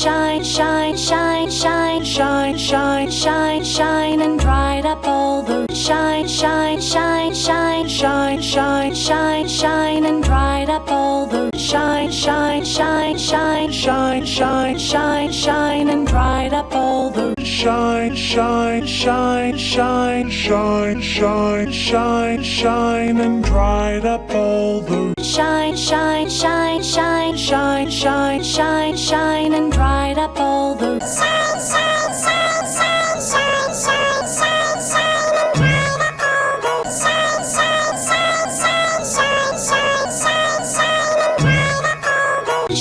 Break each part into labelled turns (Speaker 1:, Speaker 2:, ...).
Speaker 1: shine, shine, shine, shine, shine, shine, shine, shine, and dried up all the shine, shine, shine, shine, shine, shine, shine, shine, and dried up all the shine, shine, shine, shine, shine, shine, shine, shine, and dried up all the shine, shine, shine, shine, shine, shine, shine, shine, and dried up all the shine, shine, shine, shine, shine, shine, shine, shine, and dried up all the shine, shine, shine, shine, shine, shine, shine, shine, and dried up all the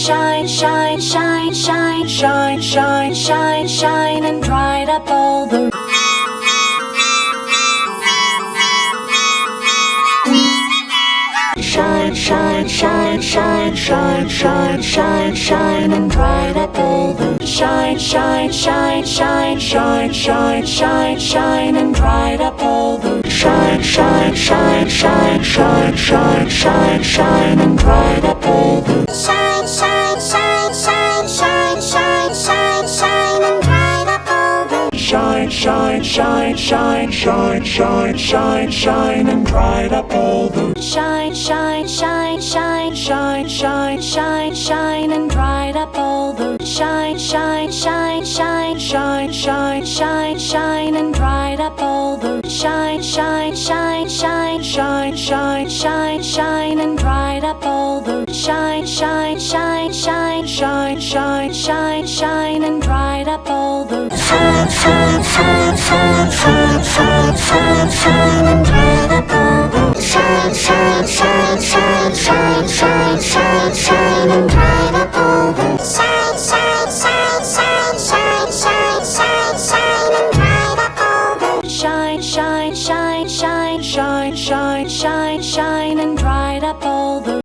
Speaker 1: shine, shine, shine, shine, shine, shine, shine, shine, and dried up all the shine, shine, shine, shine, shine, shine, shine, shine, and dried up all the shine, shine, shine, shine, shine, shine, shine, shine, and dried up all the shine, shine, shine, shine, shine, shine, shine, shine, and dried up all the shine, shine, shine, shine, shine, shine, shine, shine, and dried up all the shine, shine, shine, shine, shine, shine, shine, shine, and dried up all the shine, shine, shine, shine, shine, shine, shine, shine, and dried up all the shine, shine, shine, shine, shine, shine, shine, shine, and dried up all the shine, shine, shine, shine, shine, shine, shine, shine, and dried up all the shine, shine, shine, shine, shine, shine, shine, shine, and dried up all the shine, shine, shine, shine, shine, shine, shine, shine, and dried up all the shine, shine, shine, shine, shine, shine, shine, shine, and dried up all the shine, shine, shine, shine, shine, shine, shine, shine, and dried up all the shine, shine, shine, shine, shine, shine, shine, shine, and dried up all the shine, shine, shine, shine, shine, shine, shine, shine, and dried up all the